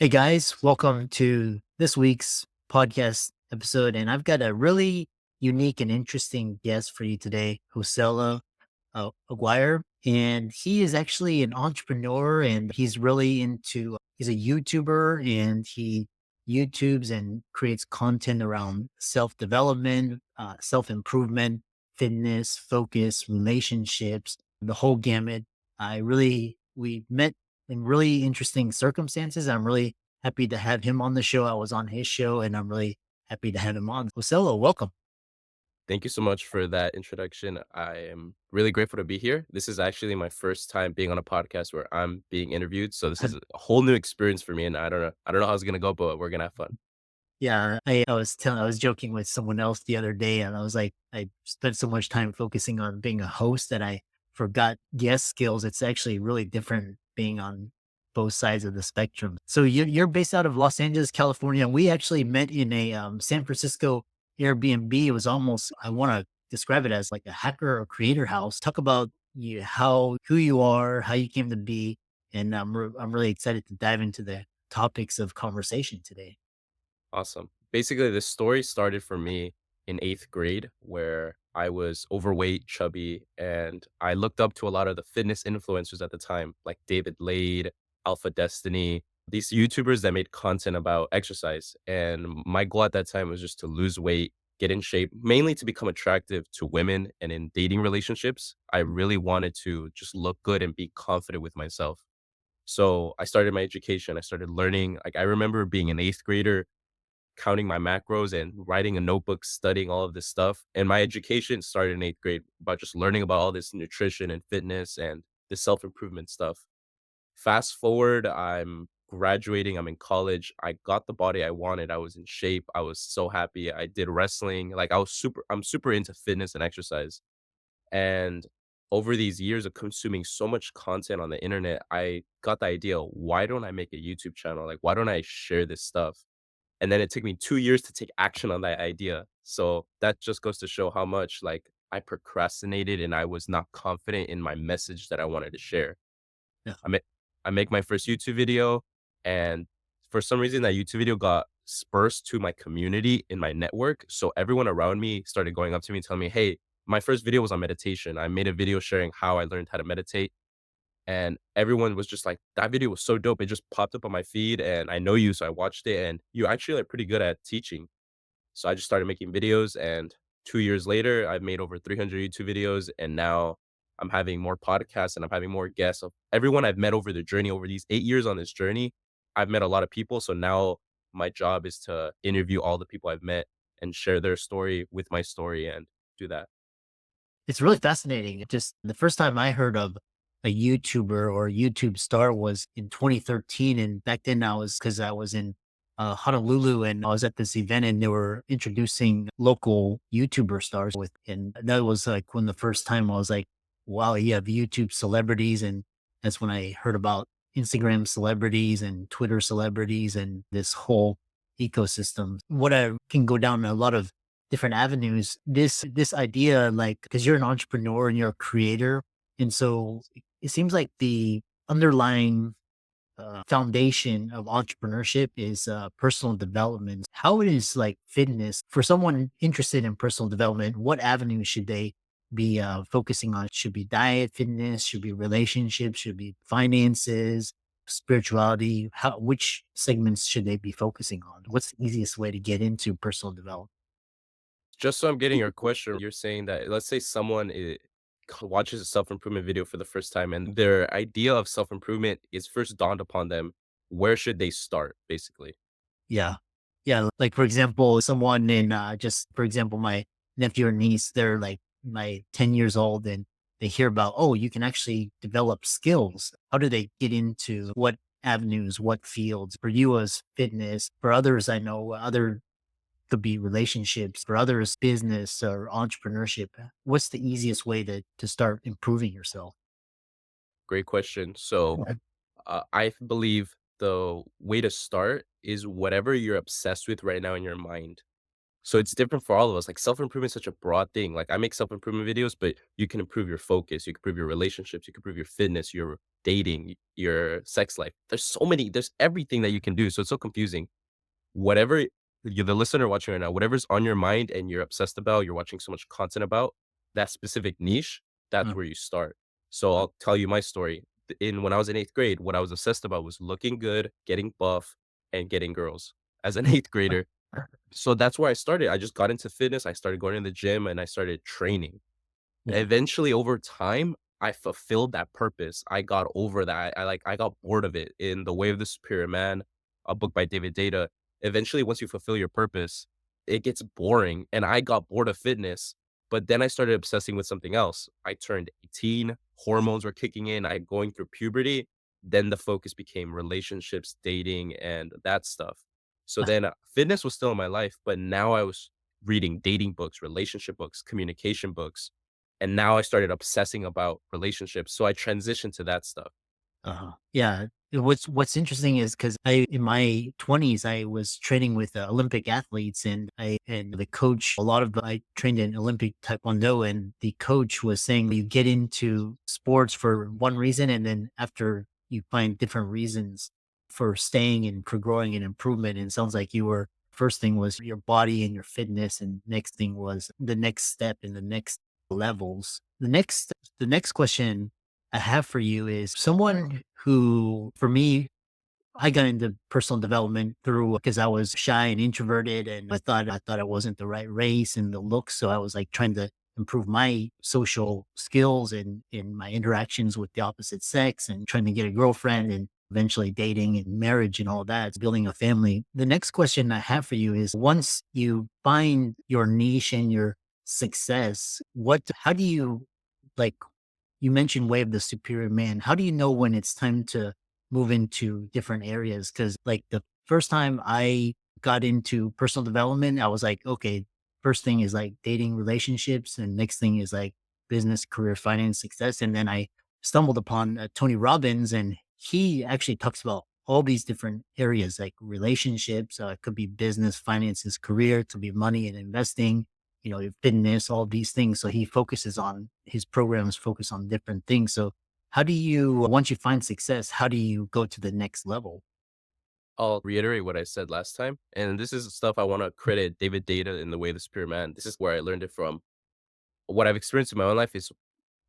Hey guys, welcome to this week's podcast episode. And I've got a really unique and interesting guest for you today, Joselo Aguirre. And he is actually an entrepreneur and he's a YouTuber and he YouTubes and creates content around self development, self improvement, fitness, focus, relationships, the whole gamut. We met in really interesting circumstances. I'm really happy to have him on the show. I was on his show and I'm really happy to have him on. Joselo, welcome. Thank you so much for that introduction. I am really grateful to be here. This is actually my first time being on a podcast where I'm being interviewed. So this is a whole new experience for me, and I don't know how it's gonna go, but we're gonna have fun. Yeah, I was joking with someone else the other day, and I was like, I spent so much time focusing on being a host that I forgot guest skills. It's actually really different being on both sides of the spectrum. So you're based out of Los Angeles, California. We actually met in a San Francisco Airbnb. It was almost, I want to describe it as like a hacker or creator house. Talk about who you are, how you came to be, and I'm really excited to dive into the topics of conversation today. Awesome. Basically, this story started for me in 8th grade where I was overweight, chubby, and I looked up to a lot of the fitness influencers at the time, like David Lade, Alpha Destiny, these YouTubers that made content about exercise. And my goal at that time was just to lose weight, get in shape, mainly to become attractive to women and in dating relationships. I really wanted to just look good and be confident with myself. So I started my education. I started learning. Like I remember being an 8th grader counting my macros and writing a notebook, studying all of this stuff. And my education started in 8th grade about just learning about all this nutrition and fitness and the self improvement stuff. Fast forward, I'm graduating, I'm in college. I got the body I wanted. I was in shape. I was so happy. I did wrestling. I'm super into fitness and exercise. And over these years of consuming so much content on the internet, I got the idea, why don't I make a YouTube channel? Like, why don't I share this stuff? And then it took me 2 years to take action on that idea. So that just goes to show how much, like, I procrastinated and I was not confident in my message that I wanted to share. Yeah. I ma I make my first YouTube video, and for some reason, that YouTube video got dispersed to my community in my network, so everyone around me started going up to me and telling me, "Hey," my first video was on meditation. I made a video sharing how I learned how to meditate, and everyone was just like, "That video was so dope." It just popped up on my feed, and I know you, so I watched it, and you actually are pretty good at teaching. So I just started making videos, and 2 years later, I've made over 300 YouTube videos, and now I'm having more podcasts and I'm having more guests of everyone I've met over the journey. Over these 8 years on this journey, I've met a lot of people, so now my job is to interview all the people I've met and share their story with my story and do that. It's really fascinating. Just the first time I heard of a YouTuber or a YouTube star was in 2013. And back then because I was in Honolulu and I was at this event and they were introducing local YouTuber stars and that was like when the first time I was like, wow, you have YouTube celebrities. And that's when I heard about Instagram celebrities and Twitter celebrities and this whole ecosystem. What I can go down a lot of different avenues. This idea, like, because you're an entrepreneur and you're a creator, and so it seems like the underlying foundation of entrepreneurship is personal development. How it is like fitness for someone interested in personal development. What avenues should they be focusing on? Should be diet, fitness, should be relationships, should be finances, spirituality. Which segments should they be focusing on? What's the easiest way to get into personal development? Just so I'm getting your question, you're saying that let's say someone watches a self improvement video for the first time and their idea of self improvement is first dawned upon them. Where should they start, basically? Yeah. Yeah, like, for example, someone in, just for example, my nephew or niece, they're like 10 years old and they hear about, oh, you can actually develop skills. How do they get into what avenues, what fields? For you as fitness, for others, I know other could be relationships, for others, business or entrepreneurship. What's the easiest way to start improving yourself? Great question. So, I believe the way to start is whatever you're obsessed with right now in your mind. So it's different for all of us. Like self improvement is such a broad thing. Like I make self improvement videos, but you can improve your focus, you can improve your relationships, you can improve your fitness, your dating, your sex life. There's everything that you can do. So it's so confusing. Whatever you're the listener watching right now, whatever's on your mind and you're obsessed about, you're watching so much content about, that specific niche, that's Uh, where you start. So I'll tell you my story. In When I was in 8th grade, what I was obsessed about was looking good, getting buff, and getting girls as an 8th grader. So that's where I started. I just got into fitness. I started going to the gym and I started training. yeah. Eventually, over time, I fulfilled that purpose. I got over that. I got bored of it. In The Way of the Superior Man, a book by David Data, eventually, once you fulfill your purpose, it gets boring, and I got bored of fitness, but then I started obsessing with something else. I turned 18, hormones were kicking in, I going through puberty, then the focus became relationships, dating, and that stuff. So then, fitness was still in my life, but now I was reading dating books, relationship books, communication books, and now I started obsessing about relationships, so I transitioned to that stuff. Uh-huh. Yeah. What's interesting is because I in my 20s I was training with Olympic athletes, and the coach, a lot of I trained in Olympic Taekwondo, and the coach was saying you get into sports for one reason, and then after you find different reasons for staying and for growing and improvement. And it sounds like you were first thing was your body and your fitness, and next thing was the next step and the next levels. The next question I have for you is someone who, for me, I got into personal development through because I was shy and introverted, and I thought I wasn't the right race and the looks, so I was like trying to improve my social skills and in my interactions with the opposite sex, and trying to get a girlfriend, and eventually dating and marriage and all that, building a family. The next question I have for you is once you find your niche and your success, how do you like you mentioned Way of the Superior Man. How do you know when it's time to move into different areas? Because like the first time I got into personal development, I was like, okay, first thing is like dating relationships, and next thing is like business, career, finance, success. And then I stumbled upon Tony Robbins, and he actually talks about all these different areas like relationships. It could be business, finances, career, it could be money and investing, your fitness, all these things. So he focuses on his programs focus on different things. So how do you, once you find success, how do you go to the next level? I'll reiterate what I said last time, and this is stuff I wanna credit David Data in The Way of the Superior Man. This is where I learned it from. What I've experienced in my own life is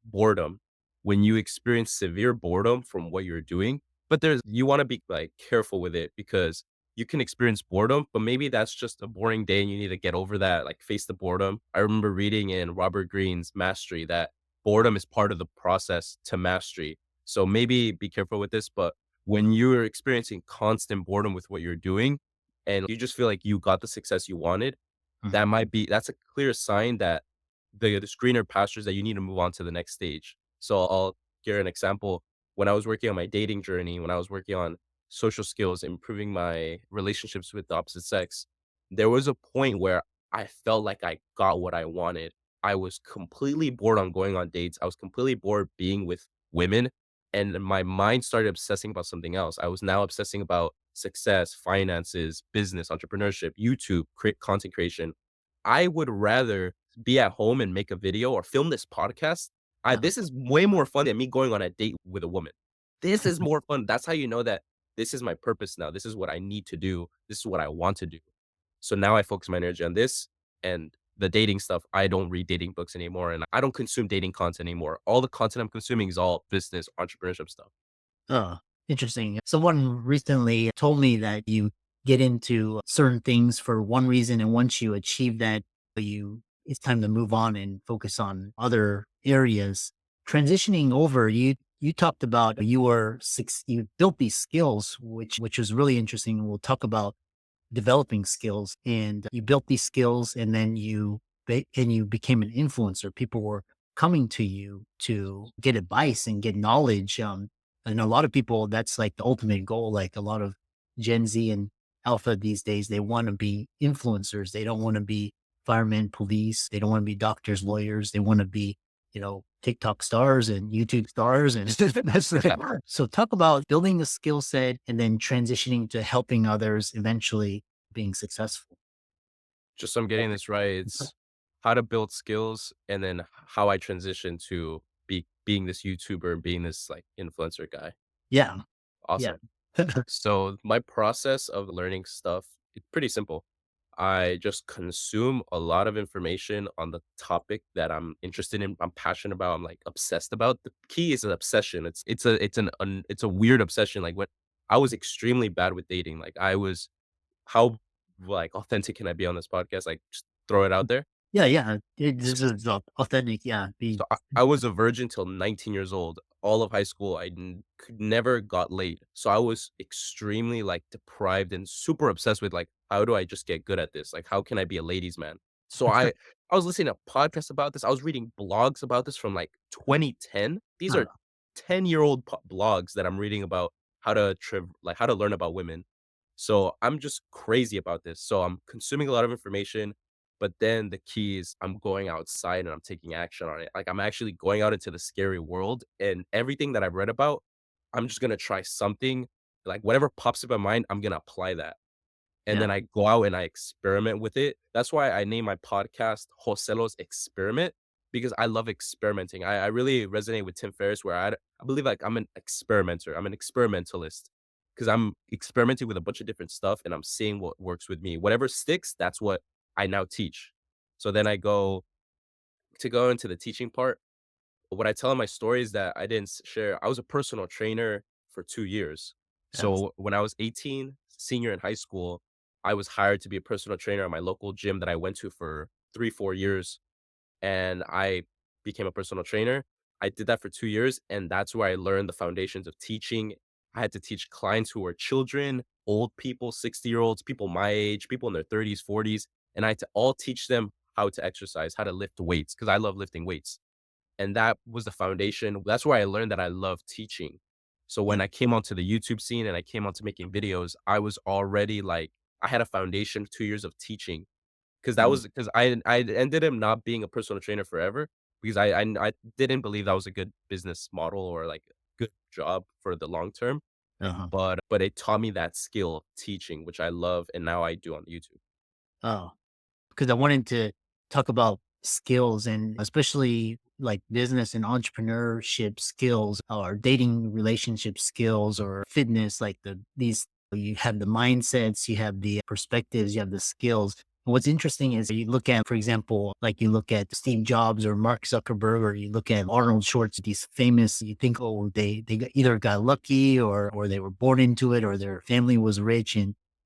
boredom. When you experience severe boredom from what you're doing, but there's you wanna be, like, careful with it because you can experience boredom, but maybe that's just a boring day and you need to get over that, like, face the boredom. I remember reading in Robert Greene's Mastery that boredom is part of the process to mastery. So maybe be careful with this, but when you're experiencing constant boredom with what you're doing and you just feel like you got the success you wanted, Mhm. that's a clear sign that there's greener pastures that you need to move on to the next stage. So I'll give an example. When I was working on my dating journey, when I was working on social skills, improving my relationships with the opposite sex, there was a point where I felt like I got what I wanted. I was completely bored on going on dates. I was completely bored being with women. And my mind started obsessing about something else. I was now obsessing about success, finances, business, entrepreneurship, YouTube, content creation. I would rather be at home and make a video or film this podcast. Uh, This is way more fun than me going on a date with a woman. This is more fun. That's how you know that this is my purpose now. This is what I need to do. This is what I want to do. So now I focus my energy on this and the dating stuff. I don't read dating books anymore and I don't consume dating content anymore. All the content I'm consuming is all business, entrepreneurship stuff. Oh, interesting. Someone recently told me that you get into certain things for one reason, and once you achieve that, it's time to move on and focus on other areas. Transitioning over, you talked about you built these skills, which was really interesting. We'll talk about developing skills, and you built these skills, and then you became an influencer. People were coming to you to get advice and get knowledge. And a lot of people, that's like the ultimate goal. Like a lot of Gen Z and Alpha these days, they want to be influencers. They don't want to be firemen, police. They don't want to be doctors, lawyers. They want to be, TikTok stars and YouTube stars. And that's so talk about building a skill set and then transitioning to helping others, eventually being successful. Just so I'm getting this right, it's how to build skills and then how I transition to being this YouTuber and being this like influencer guy. Yeah. Yeah. Awesome. So my process of learning stuff, it's pretty simple. I just consume a lot of information on the topic that I'm interested in, I'm passionate about, I'm like obsessed about. The key is an obsession. It's a weird obsession. Like when I was extremely bad with dating, like I was how like authentic can I be on this podcast? Like just throw it out there. Yeah, yeah. So This is authentic. Yeah. so I was a virgin till 19 years old. All of high school, could never got laid. So I was extremely like deprived and super obsessed with like, how do I just get good at this? Like, how can I be a ladies' man? So I was listening to podcasts about this. I was reading blogs about this from like 2010. These are uh, 10-year-old blogs that I'm reading about how to learn about women. So I'm just crazy about this. So I'm consuming a lot of information. But then the key is I'm going outside and I'm taking action on it. Like I'm actually going out into the scary world and everything that I've read about, I'm just gonna try something. Like whatever pops in my mind, I'm gonna apply that. And yeah. then I go out and I experiment with it. That's why I name my podcast Joselo's Experiment, because I love experimenting. I really resonate with Tim Ferriss where I believe like I'm an experimenter. I'm an experimentalist because I'm experimenting with a bunch of different stuff and I'm seeing what works with me. Whatever sticks, that's what I now teach. So then I go into the teaching part. What I tell in my story is that I didn't share. I was a personal trainer for 2 years. Yes. So when I was 18, senior in high school, I was hired to be a personal trainer at my local gym that I went to for 3, 4 years, and I became a personal trainer. I did that for 2 years, and that's where I learned the foundations of teaching. I had to teach clients who were children, old people, 60-year-olds, people my age, people in their 30s, 40s, and I had to all teach them how to exercise, how to lift weights, because I love lifting weights. And that was the foundation. That's where I learned that I love teaching. So Yeah. when I came onto the YouTube scene and I came onto making videos, I was already like I had a foundation, 2 years of teaching. 'Cause that Mm, was 'cause I ended up not being a personal trainer forever because I didn't believe that was a good business model or, like, good job for the long term, uh-huh. but it taught me that skill, teaching, which I love, and now I do on YouTube. Oh. Because I wanted to talk about skills and especially like business and entrepreneurship skills or dating relationship skills or fitness, like these you have the mindsets, you have the perspectives, you have the skills. And what's interesting is you look at, for example, like you look at Steve Jobs or Mark Zuckerberg, or you look at Arnold Schwartz, these famous, you think, oh, either got lucky or they were born into it or their family was rich.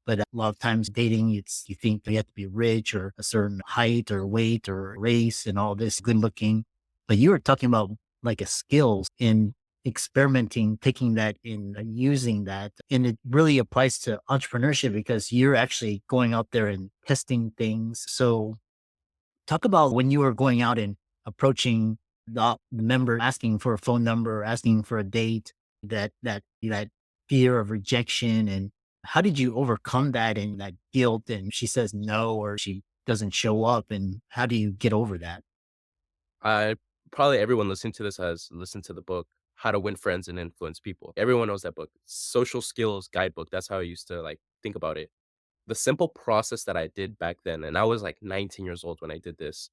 But a lot of times dating, it's you think you have to be rich or a certain height or weight or race and all this good looking. But you were talking about like a skills in experimenting, taking that in using that. And it really applies to entrepreneurship because you're actually going out there and testing things. So talk about when you were going out and approaching the member, asking for a phone number, asking for a date, that fear of rejection, and how did you overcome that and that guilt? And she says no, or she doesn't show up, and how do you get over that? I Probably everyone listening to this has listened to the book, How to Win Friends and Influence People. Everyone knows that book. Social skills guidebook, that's how I used to, like, think about it. The simple process that I did back then, and I was like 19 years old when I did this,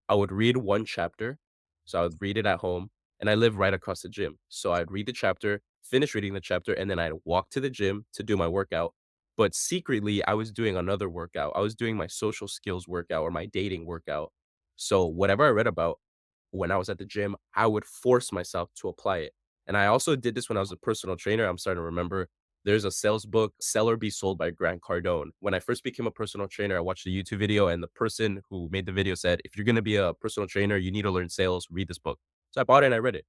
I would read one chapter. So I would read it at home, and I live right across the gym. So I'd read the chapter, finish reading the chapter, and then I'd walk to the gym to do my workout. But secretly, I was doing another workout. I was doing my social skills workout or my dating workout. So whatever I read about when I was at the gym, I would force myself to apply it. And I also did this when I was a personal trainer. I'm starting to remember there's a sales book, Sell or Be Sold by Grant Cardone. When I first became a personal trainer, I watched a YouTube video and the person who made the video said, if you're going to be a personal trainer, you need to learn sales, read this book. So I bought it and I read it.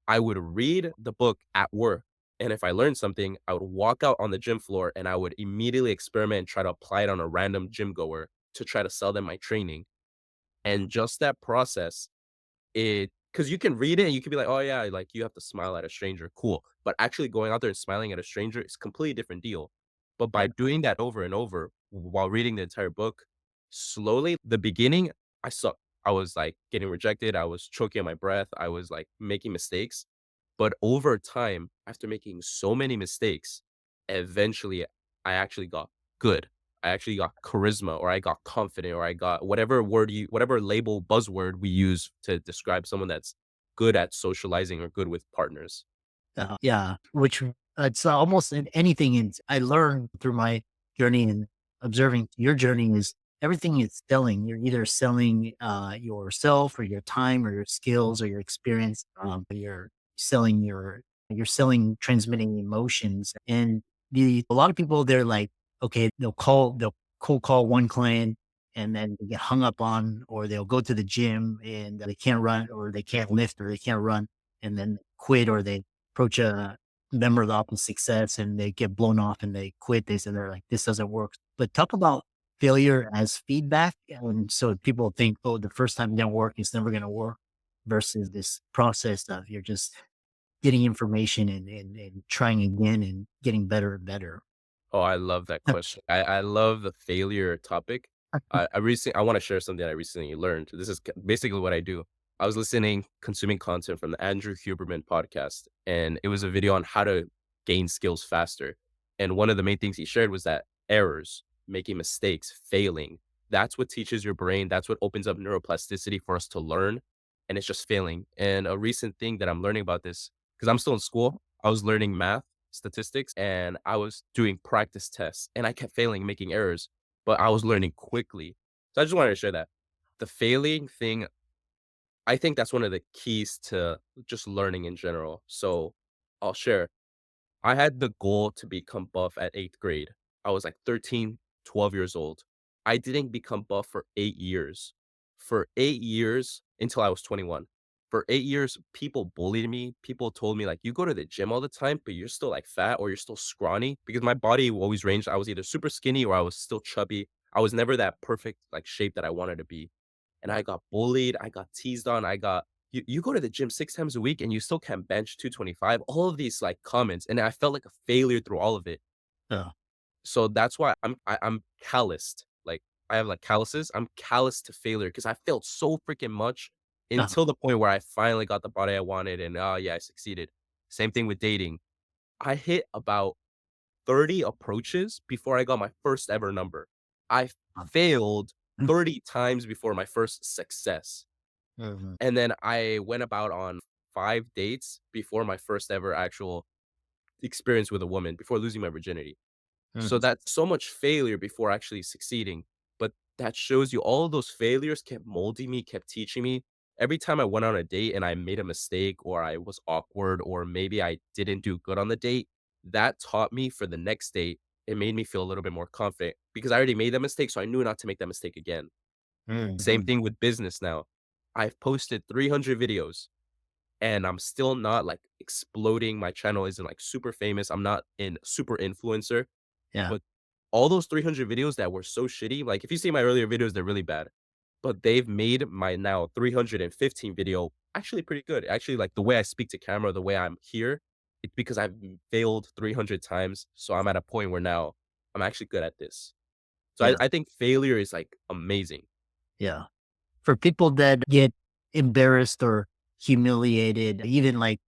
I would read the book at work. And if I learned something, I would walk out on the gym floor and I would immediately experiment and try to apply it on a random gym goer to try to sell them my training. And just that process, because you can read it and you can be like, "Oh, yeah, like, you have to smile at a stranger, cool." But actually going out there and smiling at a stranger is completely different deal. But by Yeah. doing that over and over while reading the entire book, slowly the beginning, I sucked. I was, like, getting rejected, I was choking on my breath, I was, like, making mistakes. But over time, after making so many mistakes, eventually I actually got good. I actually got charisma or I got confident or I got whatever label buzzword we use to describe someone that's good at socializing or good with partners. Yeah, which it's almost in anything. And I learned through my journey and observing your journey is everything is selling. You're either selling yourself or your time or your skills or your experience. You're selling you're selling transmitting emotions. And a lot of people they're like, okay, they'll cold call one client and then they get hung up on, or they'll go to the gym and they can't run or they can't lift or they can't run and then quit, or they approach a member of the opposite success and they get blown off and they quit. They say they're like, this doesn't work. But talk about failure as feedback. And so people think, oh, the first time it didn't work, it's never going to work versus this process of you're just getting information and trying again and getting better and better. Oh, I love that question. I love the failure topic. I wanna share something I recently learned. This is basically what I do. I was consuming content from the Andrew Huberman podcast, and it was a video on how to gain skills faster. And one of the main things he shared was that errors, making mistakes, failing, that's what teaches your brain. That's what opens up neuroplasticity for us to learn. And it's just failing. And a recent thing that I'm learning about this, because I'm still in school, I was learning math statistics and I was doing practice tests and I kept failing, making errors, but I was learning quickly. So I just wanted to share that. The failing thing, I think that's one of the keys to just learning in general. So I'll share. I had the goal to become buff at 8th grade. I was like 13, 12 years old. I didn't become buff for 8 years. For 8 years until I was 21. For 8 years, people bullied me. People told me like, "You go to the gym all the time, but you're still like fat or you're still scrawny," because my body always ranged. I was either super skinny or I was still chubby. I was never that perfect like shape that I wanted to be. And I got bullied, I got teased on, I got you go to the gym 6 times a week and you still can't bench 225, all of these, like, comments, and I felt like a failure through all of it. Yeah. So that's why I'm calloused, like, I have, like, calluses, I'm calloused to failure because I failed so freaking much Uh, until the point where I finally got the body I wanted and, oh, yeah, I succeeded. Same thing with dating. I hit about 30 approaches before I got my first ever number. I failed mm, 30 times before my first success. mhm, And then I went about on 5 dates before my first ever actual experience with a woman, before losing my virginity. So mhm, that's so much failure before actually succeeding. But that shows you all of those failures kept molding me, kept teaching me. Every time I went on a date and I made a mistake or I was awkward or maybe I didn't do good on the date, that taught me for the next date. It made me feel a little bit more confident because I already made that mistake. So I knew not to make that mistake again. Same mhm. thing with business now. I've posted 300 videos and I'm still not like exploding. My channel isn't like super famous. I'm not in super influencer, Yeah. but all those 300 videos that were so shitty, like if you see my earlier videos, they're really bad, but they've made my now 315 video actually pretty good. Actually, like the way I speak to camera, the way I'm here, it's because I've failed 300 times. So I'm at a point where now I'm actually good at this. So Yeah. I think failure is like amazing. Yeah. For people that get embarrassed or humiliated, even like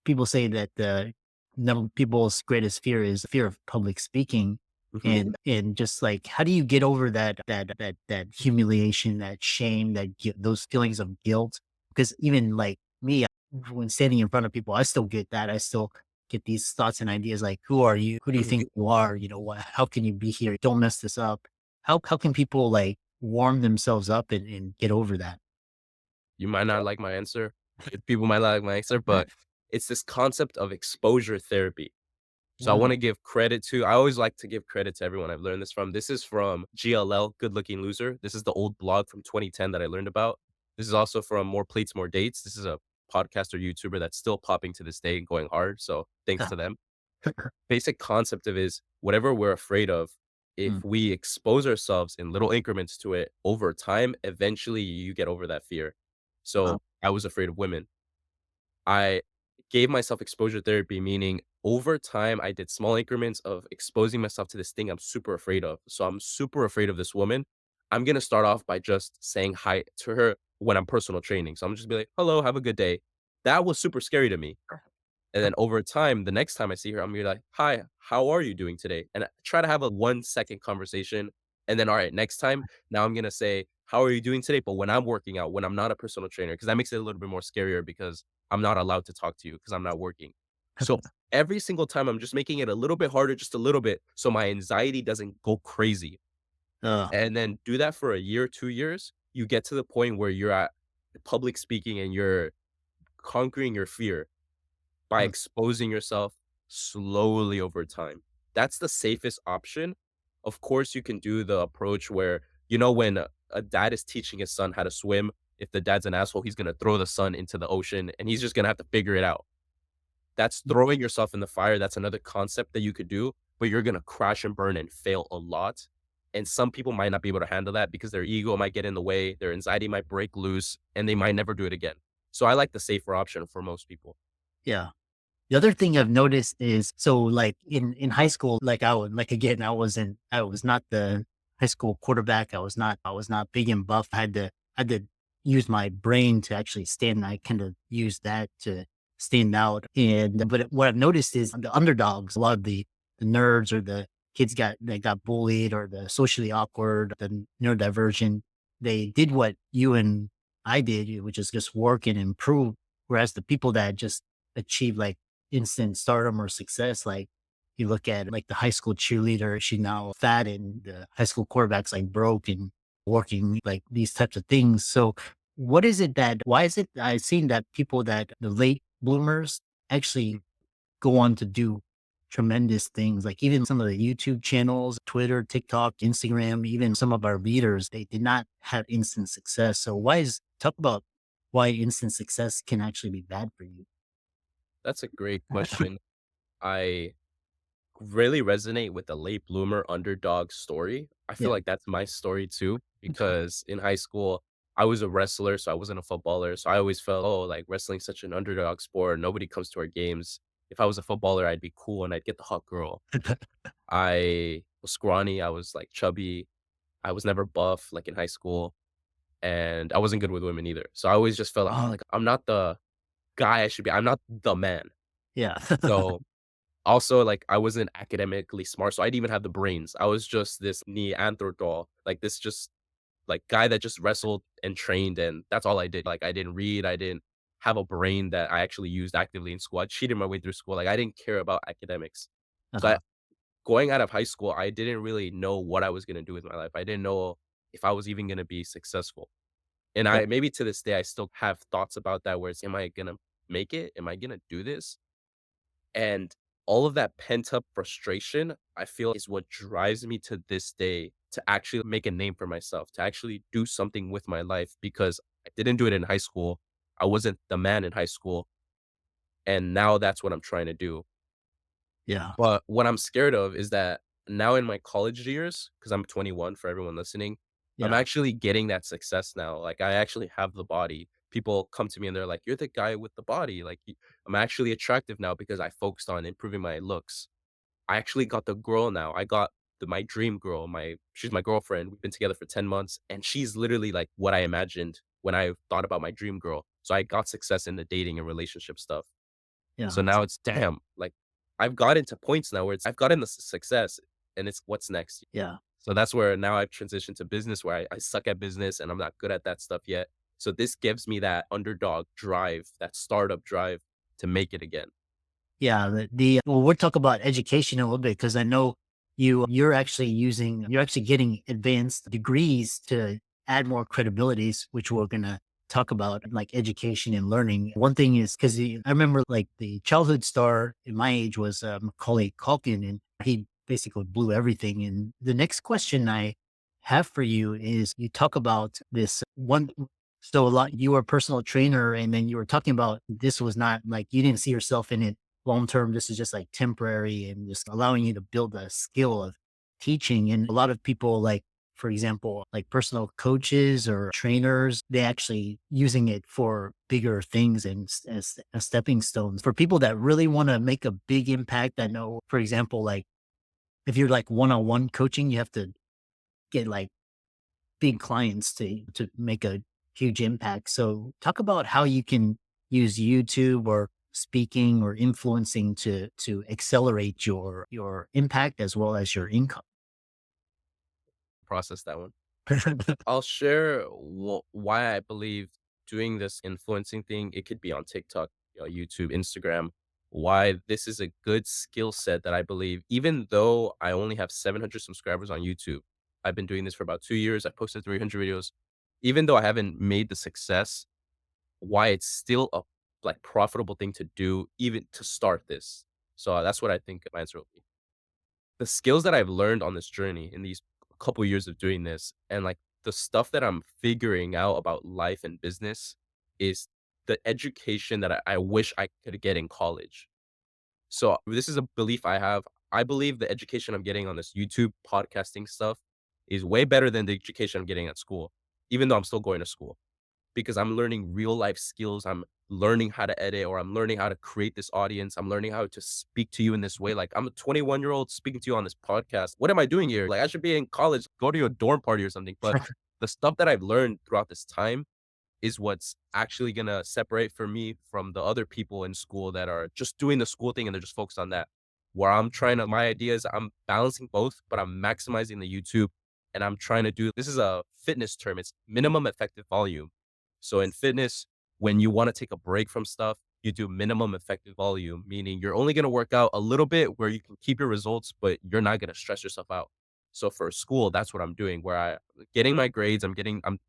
people say that the number people's greatest fear is fear of public speaking. Mhm. And just like how do you get over that humiliation, that shame, those feelings of guilt? Because even like me, when standing in front of people, I still get that. I still get these thoughts and ideas like, who are you? Who do you think you are? You know, how can you be here? Don't mess this up. How can people like warm themselves up and get over that? You might not like my answer. People might not like my answer, but it's this concept of exposure therapy. So I Mm, want to give credit to I always like to give credit to everyone I've learned this from. This is from GLL, Good Looking Loser. This is the old blog from 2010 that I learned about. This is also from More Plates, More Dates. This is a podcaster YouTuber that's still popping to this day and going hard. So thanks uh, to them. Basic concept of is whatever we're afraid of, mm, if we expose ourselves in little increments to it over time, eventually you get over that fear. uh, So I was afraid of women. I gave myself exposure therapy, meaning over time, I did small increments of exposing myself to this thing I'm super afraid of. So I'm super afraid of this woman. I'm going to start off by just saying hi to her when I'm personal training. So I'm just be like, hello, have a good day. That was super scary to me. And then over time, the next time I see her, I'm gonna be like, "Hi, how are you doing today?" And I try to have a 1-second conversation. And then, all right, next time, now I'm gonna say, "How are you doing today?" But when I'm working out, when I'm not a personal trainer, because that makes it a little bit more scarier because I'm not allowed to talk to you because I'm not working. So every single time I'm just making it a little bit harder, just a little bit, so my anxiety doesn't go crazy. Uh, And then do that for a year, 2 years, you get to the point where you're at public speaking and you're conquering your fear by mm, exposing yourself slowly over time. That's the safest option. Of course, you can do the approach where, when a dad is teaching his son how to swim, if the dad's an asshole, he's going to throw the son into the ocean and he's just going to have to figure it out. That's throwing yourself in the fire. That's another concept that you could do, but you're going to crash and burn and fail a lot. And some people might not be able to handle that because their ego might get in the way, their anxiety might break loose, and they might never do it again. So I like the safer option for most people. yeah. The other thing I've noticed is so like in high school, like I would like again, I was not the high school quarterback. I was not big and buff. I had to use my brain to actually stand. I kind of used that to stand out. And but what I've noticed is the underdogs, a lot of the nerds or the kids that got bullied or the socially awkward, the neurodivergent, they did what you and I did, which is just work and improve. Whereas the people that just achieve like instant stardom or success. Like you look at like the high school cheerleader, she now fat and the high school quarterback's like broke and working like these types of things. So what is it that why is it I've seen that people that the late bloomers actually go on to do tremendous things, like even some of the YouTube channels, Twitter, TikTok, Instagram, even some of our leaders, they did not have instant success. So talk about why instant success can actually be bad for you. That's a great question. I really resonate with the late bloomer underdog story. I feel Yeah. like that's my story too, because in high school, I was a wrestler, so I wasn't a footballer. So I always felt, oh, like wrestling's such an underdog sport. Nobody comes to our games. If I was a footballer, I'd be cool and I'd get the hot girl. I was scrawny. I was like chubby. I was never buff like in high school. And I wasn't good with women either. So I always just felt, oh, like I'm not the guy I should be. I'm not the man. Yeah. So also, like, I wasn't academically smart, so I didn't even have the brains. I was just this Neanderthal, like, this just, like, guy that just wrestled and trained, and that's all I did. Like, I didn't read, I didn't have a brain that I actually used actively in school. I cheated my way through school, like, I didn't care about academics. So, Uh-huh. going out of high school, I didn't really know what I was gonna do with my life. I didn't know if I was even gonna be successful. And Yeah. I maybe to this day, I still have thoughts about that where it's, "Am I gonna make it? Am I gonna do this?" And all of that pent up frustration, I feel is what drives me to this day to actually make a name for myself, to actually do something with my life because I didn't do it in high school. I wasn't the man in high school. And now that's what I'm trying to do. Yeah. But what I'm scared of is that now in my college years, because I'm 21 for everyone listening, I'm Yeah. actually getting that success now. Like I actually have the body. People come to me and they're like, "You're the guy with the body." Like I'm actually attractive now because I focused on improving my looks. I actually got the girl now. I got my dream girl. She's my girlfriend. We've been together for 10 months and she's literally like what I imagined when I thought about my dream girl. So I got success in the dating and relationship stuff. Yeah. So now it's damn, like I've gotten to points now where I've gotten the success and it's what's next. Yeah. So that's where now I've transitioned to business where I suck at business and I'm not good at that stuff yet. So this gives me that underdog drive, that startup drive to make it again. Yeah, well, we'll talk about education a little bit because I know you're actually getting advanced degrees to add more credibilities, which we're gonna talk about, like education and learning. One thing is because I remember like the childhood star in my age was Macaulay Culkin, and he basically blew everything. And the next question I have for you is, you talk about this one. So a lot, you were a personal trainer, and then you were talking about this was not like you didn't see yourself in it long term. This is just like temporary and just allowing you to build a skill of teaching. And a lot of people, like, for example, like personal coaches or trainers, they actually using it for bigger things and as stepping stones for people that really want to make a big impact. I know, for example, like if you're like one-on-one coaching, you have to get like big clients to make a huge impact. So talk about how you can use YouTube or speaking or influencing to accelerate your impact as well as your income. Process that one. I'll share why I believe doing this influencing thing, it could be on TikTok. YouTube, Instagram, why this is a good skill set that I believe, even though I only have 700 subscribers on YouTube, I've been doing this for about 2 years. I posted 300 videos. Even though I haven't made the success, why it's still a like profitable thing to do, even to start this. So that's what I think my answer will be. The skills that I've learned on this journey in these couple years of doing this, and like the stuff that I'm figuring out about life and business, is the education that I wish I could get in college. So this is a belief I have. I believe the education I'm getting on this YouTube podcasting stuff is way better than the education I'm getting at school, even though I'm still going to school, because I'm learning real life skills. I'm learning how to edit, or I'm learning how to create this audience. I'm learning how to speak to you in this way. Like, I'm a 21-year-old speaking to you on this podcast. What am I doing here? Like, I should be in college, go to a dorm party or something. But the stuff that I've learned throughout this time is what's actually gonna separate for me from the other people in school that are just doing the school thing and they're just focused on that. Where I'm trying to, my idea is I'm balancing both, but I'm maximizing the YouTube, and I'm trying to do, this is a fitness term, it's minimum effective volume. So in fitness, when you want to take a break from stuff, you do minimum effective volume, meaning you're only going to work out a little bit where you can keep your results, but you're not going to stress yourself out. So for school, that's what I'm doing, where I getting my grades, I'm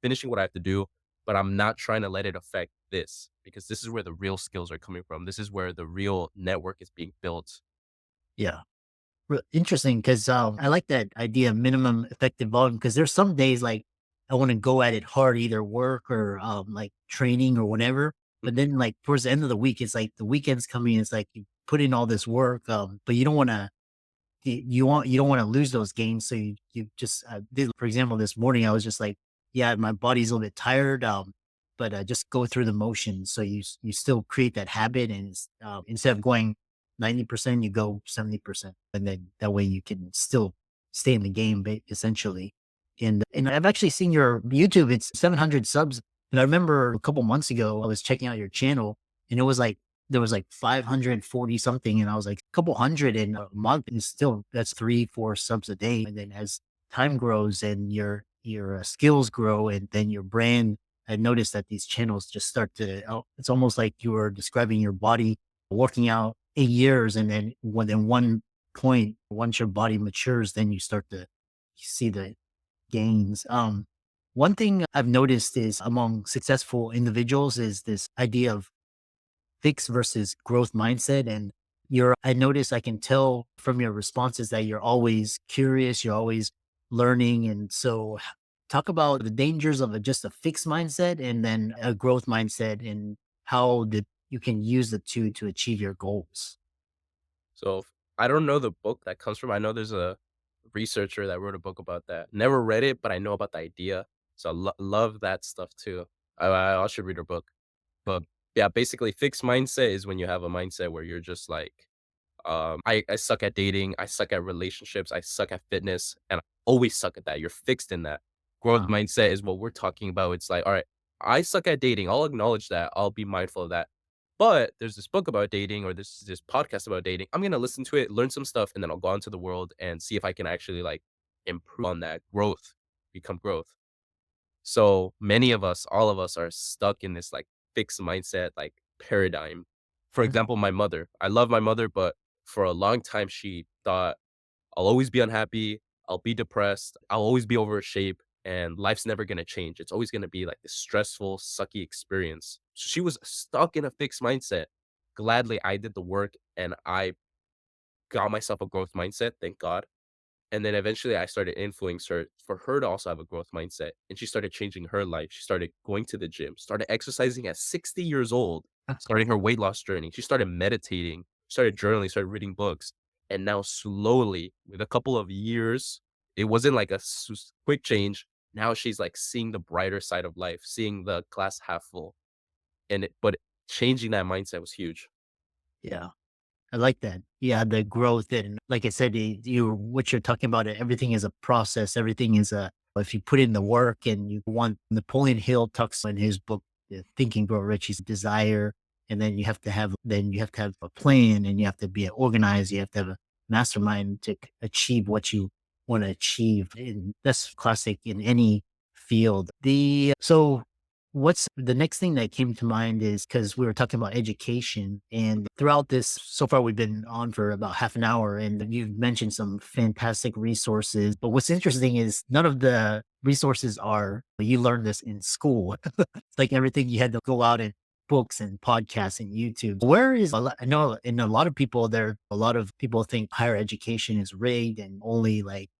finishing what I have to do, but I'm not trying to let it affect this, because this is where the real skills are coming from. This is where the real network is being built. Yeah. Interesting, because I like that idea of minimum effective volume, because there's some days like I want to go at it hard, either work or like training or whatever. But Mhm. then like towards the end of the week, it's like the weekend's coming. It's like you put in all this work, but you don't want to you don't want to lose those gains. So you just did, for example, this morning I was just like, yeah, my body's a little bit tired, but just go through the motions. So you still create that habit, and instead of going 90%, you go 70%, and then that way you can still stay in the game, essentially. And I've actually seen your YouTube; it's 700 subs. And I remember a couple months ago I was checking out your channel, and it was like there was like 540 something, and I was like, a couple hundred in a month, and still that's 3, 4 subs a day. And then as time grows and your skills grow, and then your brand, I noticed that these channels just start to, it's almost like you were describing your body working out 8 years, and then when one point, once your body matures, then you start to see the gains. One thing I've noticed is among successful individuals is this idea of fixed versus growth mindset. And I notice, I can tell from your responses that you're always curious, you're always learning. And so talk about the dangers of just a fixed mindset and then a growth mindset, and how you can use the two to achieve your goals. So I don't know the book that comes from. I know there's a researcher that wrote a book about that. Never read it, but I know about the idea. So love that stuff too. I should read her book. But yeah, basically, fixed mindset is when you have a mindset where you're just like, I suck at dating, I suck at relationships, I suck at fitness, and I always suck at that. You're fixed in that. Growth Uh, mindset is what we're talking about. It's like, all right, I suck at dating. I'll acknowledge that. I'll be mindful of that. But there's this book about dating, or this podcast about dating. I'm gonna listen to it, learn some stuff, and then I'll go out into the world and see if I can actually like improve on that growth, become growth. So many of us, all of us are stuck in this like fixed mindset, like paradigm. For mm, example, my mother. I love my mother, but for a long time she thought I'll always be unhappy, I'll be depressed, I'll always be over shape, and life's never gonna change. It's always gonna be like this stressful, sucky experience. So she was stuck in a fixed mindset. Gladly, I did the work and I got myself a growth mindset, thank God. And then eventually I started influencing her for her to also have a growth mindset. And she started changing her life. She started going to the gym, started exercising at 60 years old, starting her weight loss journey. She started meditating, started journaling, started reading books. And now slowly, with a couple of years, it wasn't like a quick change. Now she's like seeing the brighter side of life, seeing the glass half full. But changing that mindset was huge. yeah. I like that. Yeah, the growth, and like I said, what you're talking about, everything is a process. Everything is if you put in the work, and you want, Napoleon Hill talks in his book, Think and Grow Rich, he's desire. And then you have to have a plan, and you have to be organized. You have to have a mastermind to achieve what you want to achieve. And that's classic in any field. What's the next thing that came to mind is because we were talking about education, and throughout this, so far we've been on for about half an hour, and you've mentioned some fantastic resources. But what's interesting is none of the resources are you learned this in school. It's like everything you had to go out and books and podcasts and YouTube. Where is I know in a lot of people there, a lot of people think higher education is rigged and only like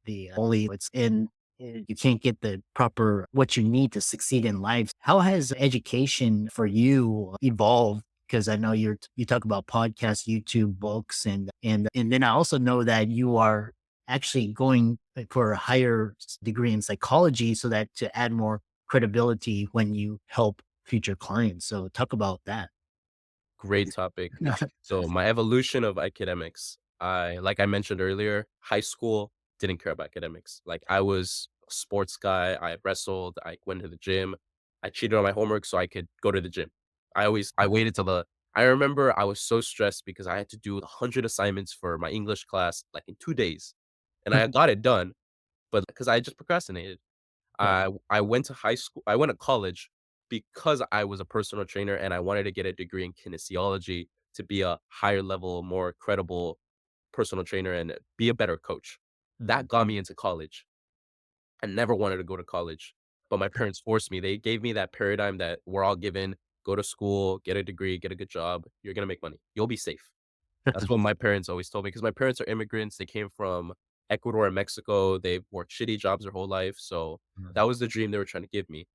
the only it's in you can't get the proper what you need to succeed in life. How has education for you evolved? Because I know you talk about podcasts, YouTube, books, and then I also know that you are actually going for a higher degree in psychology, so that to add more credibility when you help future clients. So talk about that. Great topic. So my evolution of academics, like I mentioned earlier, high school didn't care about academics. Like I was a sports guy. I wrestled. I went to the gym. I cheated on my homework so I could go to the gym. I waited till the I remember I was so stressed because I had to do 100 assignments for my English class like in 2 days, and I got it done, but because I just procrastinated. Right. I went to college because I was a personal trainer and I wanted to get a degree in kinesiology to be a higher level, more credible personal trainer and be a better coach. Mhm. That got me into college. I never wanted to go to college, but my parents forced me. They gave me that paradigm that we're all given: go to school, get a degree, get a good job, you're gonna make money. You'll be safe. That's what my parents always told me because my parents are immigrants. They came from Ecuador and Mexico. They've worked shitty jobs their whole life. So that Mhm. was the dream they were trying to give me.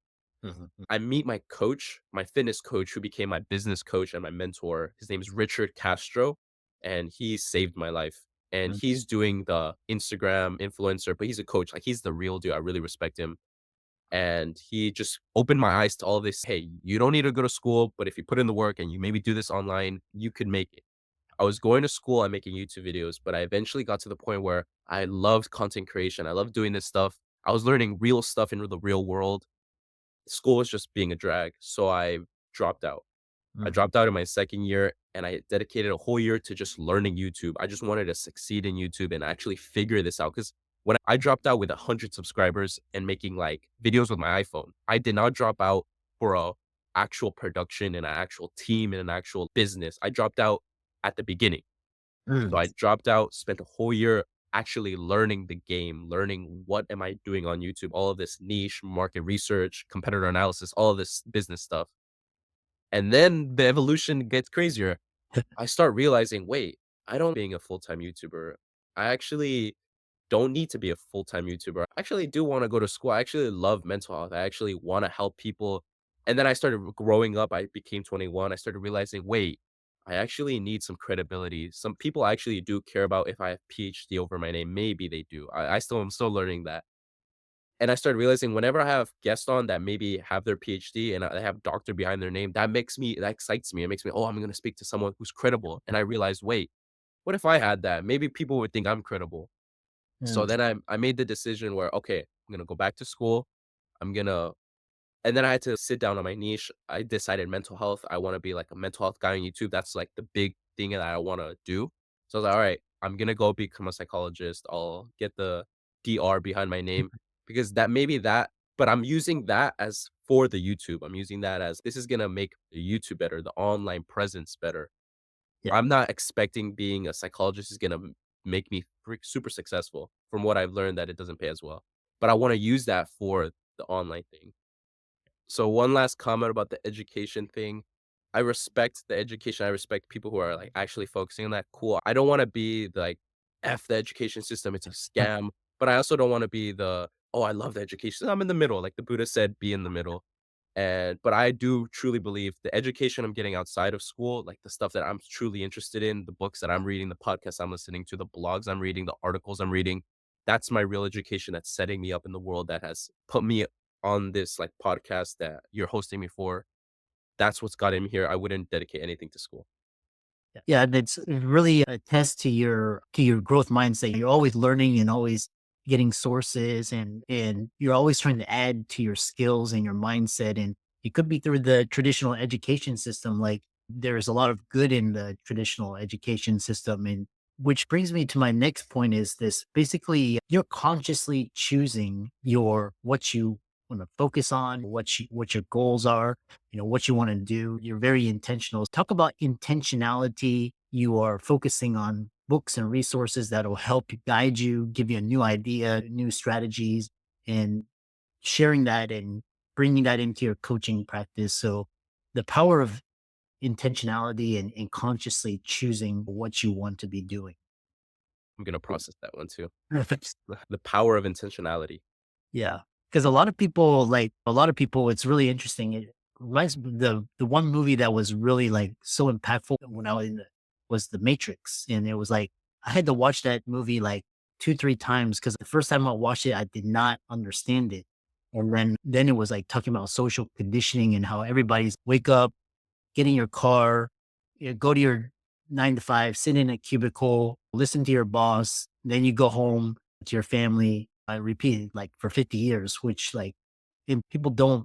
Mhm. I meet my coach, my fitness coach, who became my business coach and my mentor. His name is Richard Castro, and he saved my life. And Mhm. he's doing the Instagram influencer, but he's a coach. Like he's the real deal. I really respect him. And he just opened my eyes to all this. Hey, you don't need to go to school, but if you put in the work and you maybe do this online, you could make it. I was going to school and making YouTube videos, but I eventually got to the point where I loved content creation. I loved doing this stuff. I was learning real stuff in the real world. School was just being a drag. So I dropped out. I Mhm. dropped out in my second year and I dedicated a whole year to just learning YouTube. I just wanted to succeed in YouTube and actually figure this out. Because when I dropped out with 100 subscribers and making like videos with my iPhone, I did not drop out for a actual production and an actual team and an actual business. I dropped out at the beginning. So Mm. I dropped out, spent a whole year actually learning the game, learning what am I doing on YouTube, all of this niche market research, competitor analysis, all of this business stuff. And then the evolution gets crazier. I start realizing, wait, I don't being a full-time YouTuber. I actually don't need to be a full-time YouTuber. I actually do want to go to school. I actually love mental health. I actually want to help people. And then I started growing up. I became 21. I started realizing, wait, I actually need some credibility. Some people actually do care about if I have PhD over my name. Maybe they do. I still am still learning that. And I started realizing whenever I have guests on that maybe have their PhD and I have doctor behind their name, that excites me. It makes me, oh, I'm going to speak to someone who's credible. And I realized, wait, what if I had that? Maybe people would think I'm credible. So Mm. then I made the decision where, okay, I'm gonna go back to school. I'm gonna and then I had to sit down on my niche. I decided mental health. I want to be like a mental health guy on YouTube. That's like the big thing that I want to do. So I was like, all right, I'm gonna go become a psychologist. I'll get the DR behind my name because that maybe that, but I'm using that as for the YouTube. I'm using that as this is gonna make the YouTube better, the online presence better. Yeah. I'm not expecting being a psychologist is gonna make me super successful. From what I've learned, that it doesn't pay as well. But I want to use that for the online thing. So one last comment about the education thing. I respect the education. I respect people who are like actually focusing on that. Cool. I don't want to be like F the education system. It's a scam. But I also don't want to be the oh, I love the education. I'm in the middle. Like the Buddha said, be in the middle. And but I do truly believe the education I'm getting outside of school, like the stuff that I'm truly interested in, the books that I'm reading, the podcasts I'm listening to, the blogs I'm reading, the articles I'm reading, that's my real education that's setting me up in the world that has put me on this like podcast that you're hosting me for. That's what's got me here. I wouldn't dedicate anything to school. Yeah, yeah, and it's really a test to your growth mindset. You're always learning and always getting sources, and you're always trying to add to your skills and your mindset. And it could be through the traditional education system. Like there's a lot of good in the traditional education system, and which brings me to my next point is this: basically, you're consciously choosing your want to focus on, what your goals are, what you want to do. You're very intentional. Talk about intentionality. You are focusing on books and resources that will help you guide you, give you a new idea, new strategies, and sharing that and bringing that into your coaching practice. So the power of intentionality and consciously choosing what you want to be doing. I'm gonna process that one too. Perfect. The power of intentionality. Yeah, because a lot of people, it's really interesting. It reminds me the one movie that was really, like, so impactful when I was in was The Matrix, and it was like, I had to watch that movie, like, 2, 3 times because the first time I watched it, I did not understand it, and then it was, like, talking about social conditioning and how everybody's wake up, get in your car, go to your 9 to 5, sit in a cubicle, listen to your boss, then you go home to your family. I repeat it like for 50 years, which, like, and people don't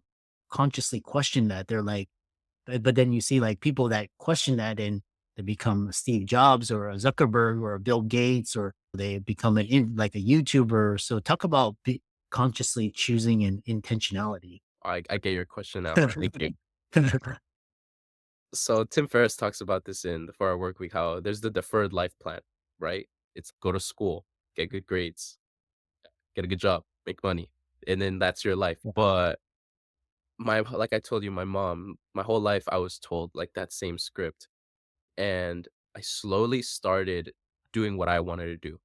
consciously question that. They're like, but then you see, like, people that question that and they become a Steve Jobs or a Zuckerberg or a Bill Gates, or they become like a YouTuber. So talk about consciously choosing and intentionality. I get your question now. Thank you. So Tim Ferriss talks about this in the 4 Hour Work Week, how there's the deferred life plan, right? It's go to school, get good grades, get a good job, make money, and then that's your life. But like I told you, my mom, my whole life I was told like that same script. And I slowly started doing what I wanted to do.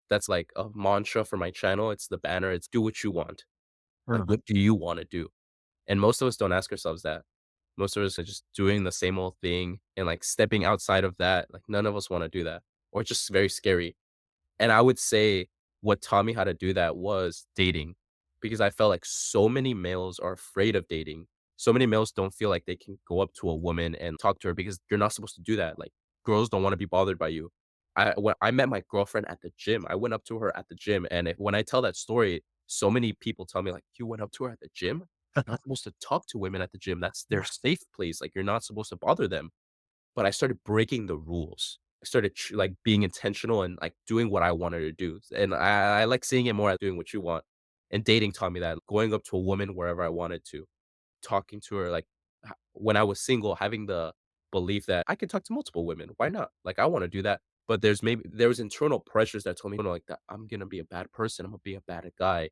That's like a mantra for my channel. It's the banner. It's do what you want. Like, Mm. what do you want to do? And most of us don't ask ourselves that. Most of us are just doing the same old thing and like stepping outside of that. Like, none of us want to do that, or it's just very scary. And I would say what taught me how to do that was dating, because I felt like so many males are afraid of dating. So many males don't feel like they can go up to a woman and talk to her because you're not supposed to do that. Like, girls don't want to be bothered by you. When I met my girlfriend at the gym, I went up to her at the gym, and when I tell that story, so many people tell me like, "You went up to her at the gym? You're not supposed to talk to women at the gym. That's their safe place. Like, you're not supposed to bother them." But I started breaking the rules. I started like being intentional and like doing what I wanted to do. And I like seeing it more as doing what you want. And dating taught me that, going up to a woman wherever I wanted to, talking to her, like when I was single, having the belief that I could talk to multiple women. Why not? Like, I want to do that. But there was internal pressures that told me, like, that I'm gonna be a bad person. I'm gonna be a bad guy.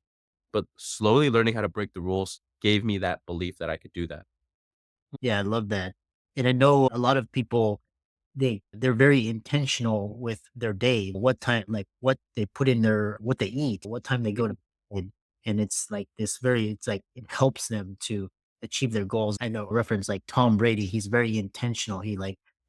But slowly learning how to break the rules gave me that belief that I could do that. Yeah, I love that. And I know a lot of people, they're very intentional with their day, what time, like what they put in their, what they eat, what time they go to bed. And it's like it's like it helps them to achieve their goals. I know reference like Tom Brady, he's very intentional. He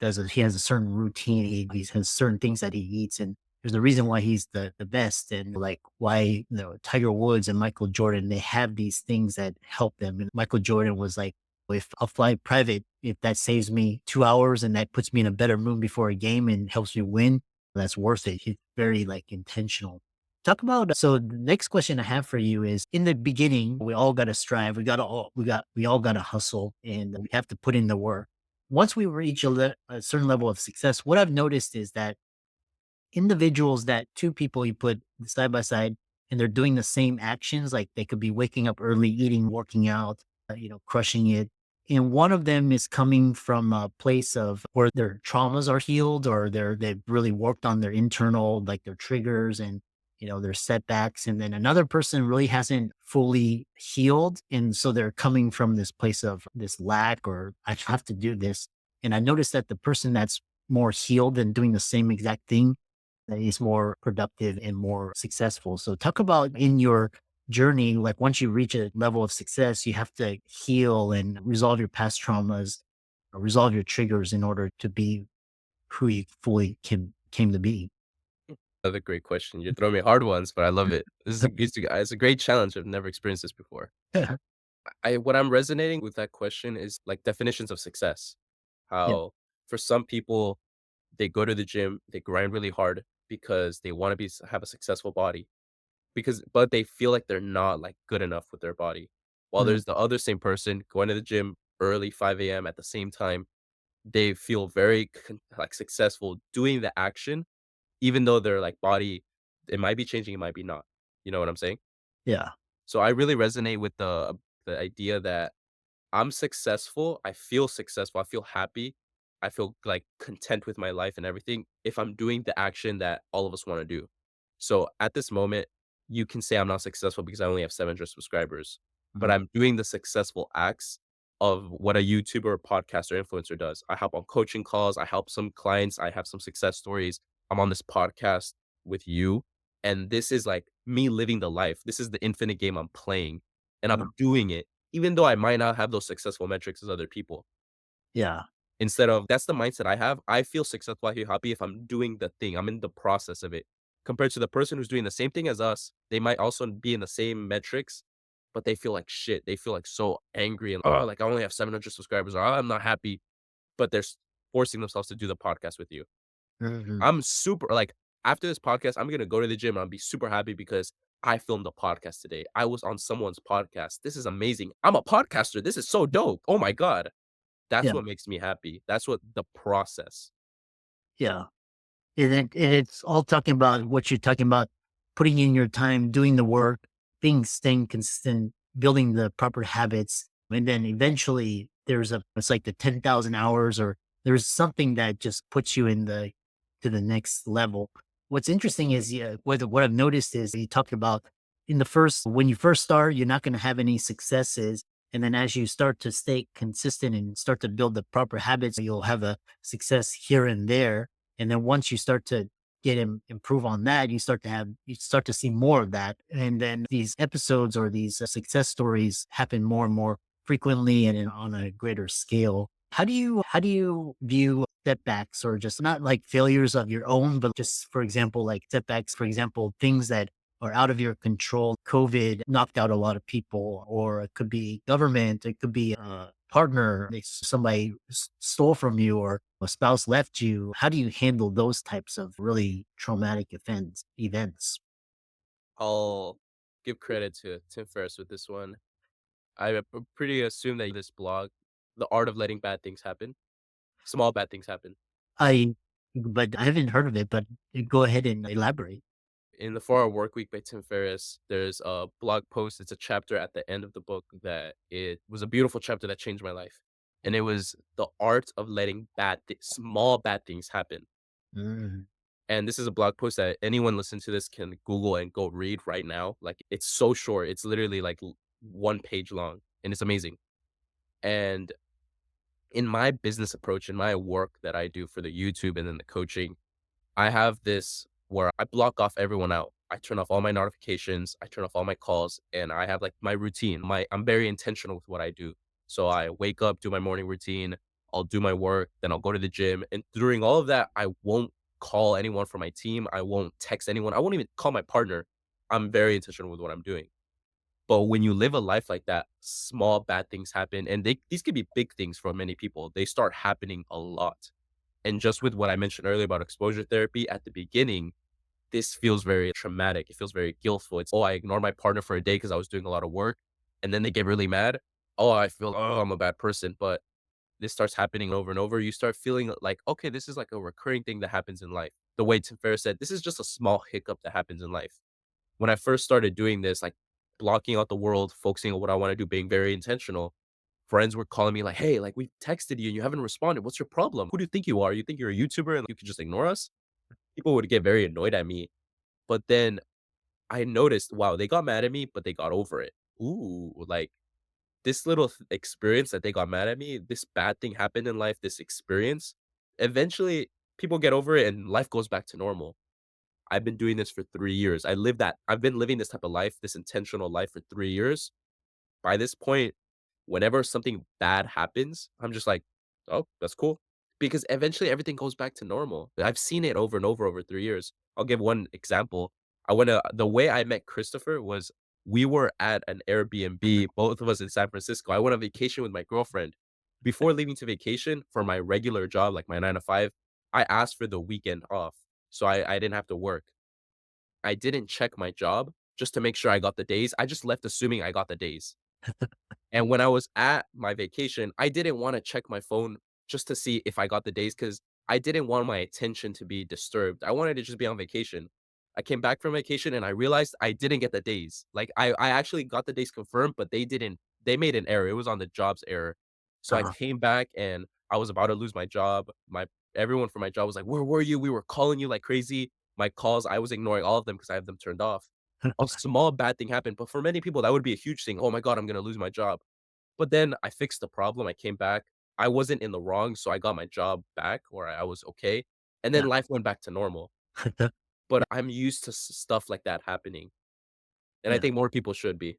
has a certain routine. He has certain things that he eats. And there's a reason why he's the best. And like why, Tiger Woods and Michael Jordan, they have these things that help them. And Michael Jordan was like, if I'll fly private, if that saves me 2 hours and that puts me in a better mood before a game and helps me win, that's worth it. He's very, like, intentional. Talk about, so the next question I have for you is, in the beginning, we all gotta strive. We all gotta hustle, and we have to put in the work. Once we reach a certain level of success, what I've noticed is that individuals, that two people you put side by side and they're doing the same actions, like they could be waking up early, eating, working out, crushing it. And one of them is coming from a place of where their traumas are healed, or they've really worked on their internal, like their triggers and, their setbacks. And then another person really hasn't fully healed. And so they're coming from this place of this lack, or I have to do this. And I noticed that the person that's more healed and doing the same exact thing, that is more productive and more successful. So talk about in your journey, like once you reach a level of success, you have to heal and resolve your past traumas, or resolve your triggers in order to be who you fully came to be. Another great question. You're throwing me hard ones, but I love it. It's a great challenge. I've never experienced this before. I What I'm resonating with that question is like definitions of success. Yeah. How for some people they go to the gym, they grind really hard because they want to have a successful body. But they feel like they're not like good enough with their body. While Mm, there's the other same person going to the gym early 5 a.m. at the same time, they feel very like successful doing the action, even though their like body, it might be changing, it might be not. You know what I'm saying? yeah. So I really resonate with the idea that I'm successful, I feel successful, I feel happy, I feel, like, content with my life and everything if I'm doing the action that all of us wanna do. So, at this moment, you can say I'm not successful because I only have 700 subscribers, but Mhm. I'm doing the successful acts of what a YouTuber or podcaster influencer does. I hop on coaching calls, I help some clients, I have some success stories. I'm on this podcast with you, and this is, like, me living the life. This is the infinite game I'm playing, and Yeah. I'm doing it even though I might not have those successful metrics as other people. Yeah. Instead of that's the mindset I have. I feel successful, I feel happy if I'm doing the thing, I'm in the process of it. Compared to the person who's doing the same thing as us, they might also be in the same metrics, but they feel like shit. They feel like so angry and, oh, like I only have 700 subscribers, or "Oh, I'm not happy, but they're forcing themselves to do the podcast with you. Mhm. I'm super like after this podcast, I'm gonna go to the gym and I'll be super happy because I filmed a podcast today. I was on someone's podcast. This is amazing. I'm a podcaster. This is so dope. Oh my God. That's Yeah. what makes me happy. That's what the process. Yeah. And it's all talking about what you're talking about, putting in your time, doing the work, staying consistent, building the proper habits. And then eventually it's like the 10,000 hours, or there's something that just puts you to the next level. What's interesting is, yeah, what I've noticed is you talked about when you first start, you're not going to have any successes. And then as you start to stay consistent and start to build the proper habits, you'll have a success here and there. And then once you start to improve on that, you start to see more of that. And then these episodes or these success stories happen more and more frequently and on a greater scale. How do you view setbacks, or just not like failures of your own, but just, for example, like setbacks, for example, things that are out of your control? COVID knocked out a lot of people, or it could be government, it could be a partner, somebody stole from you, or a spouse left you. How do you handle those types of really traumatic events? I'll give credit to Tim Ferriss with this one. pretty assume that this blog, The Art of Letting Bad Things Happen, small bad things happen. I but I haven't heard of it, but go ahead and elaborate. In The 4 Hour Work Week by Tim Ferriss, there's a blog post. It's a chapter at the end of the book that it was a beautiful chapter that changed my life. And it was the art of letting small bad things happen. Mm. And this is a blog post that anyone listening to this can Google and go read right now. Like it's so short. It's literally like 1 page long and it's amazing. And in my business approach, in my work that I do for the YouTube and then the coaching, I have this where I block off everyone out. I turn off all my notifications, I turn off all my calls, and I have like my routine. I'm very intentional with what I do. So I wake up, do my morning routine, I'll do my work, then I'll go to the gym. And during all of that, I won't call anyone from my team. I won't text anyone. I won't even call my partner. I'm very intentional with what I'm doing. But when you live a life like that, small bad things happen. And these could be big things for many people. They start happening a lot. And just with what I mentioned earlier about exposure therapy at the beginning, this feels very traumatic. It feels very guiltful. It's, oh, I ignored my partner for a day because I was doing a lot of work. And then they get really mad. Oh, I feel, oh, I'm a bad person. But this starts happening over and over. You start feeling like, okay, this is like a recurring thing that happens in life. The way Tim Ferriss said, this is just a small hiccup that happens in life. When I first started doing this, like blocking out the world, focusing on what I want to do, being very intentional, friends were calling me like, "Hey, like we texted you and you haven't responded. What's your problem? Who do you think you are? You think you're a YouTuber and you could just ignore us?" People would get very annoyed at me. But then I noticed, wow, they got mad at me, but they got over it. Ooh, like this little experience that they got mad at me, this bad thing happened in life, this experience, eventually people get over it and life goes back to normal. I've been doing this for 3 years. I've been living this type of life, this intentional life for 3 years. By this point, whenever something bad happens, I'm just like, "Oh, that's cool." Because eventually everything goes back to normal. I've seen it over 3 years. I'll give one example. The way I met Christopher was we were at an Airbnb, both of us in San Francisco. I went on vacation with my girlfriend. Before leaving to vacation for my regular job, like my 9 to 5, I asked for the weekend off, so I didn't have to work. I didn't check my job just to make sure I got the days. I just left assuming I got the days. And when I was at my vacation, I didn't wanna check my phone just to see if I got the days because I didn't want my attention to be disturbed. I wanted to just be on vacation. I came back from vacation and I realized I didn't get the days. Like I actually got the days confirmed, but they didn't. They made an error. It was on the jobs error. So I Uh-huh. came back and I was about to lose my job. My everyone from my job was like, "Where were you? We were calling you like crazy." My calls, I was ignoring all of them because I have them turned off. A small bad thing happened, but for many people that would be a huge thing. Oh my god, I'm gonna lose my job. But then I fixed the problem. I came back. I wasn't in the wrong, so I got my job back, or I was okay. And then Yeah. life went back to normal. But I'm used to stuff like that happening, and I Yeah. think more people should be.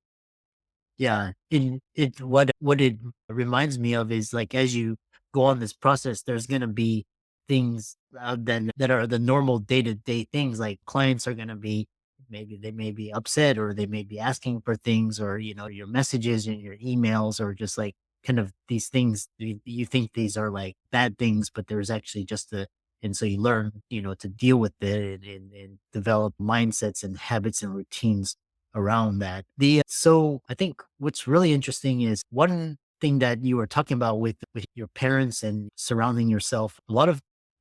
Yeah, and what it reminds me of is like as you go on this process, there's gonna be things that are the normal day to day things. Like clients are gonna be maybe they may be upset or they may be asking for things, or your messages and your emails are just like kind of these things you think these are like bad things, but there's actually just a and so you learn to deal with it and develop mindsets and habits and routines around that. So I think what's really interesting is one thing that you were talking about with your parents and surrounding yourself.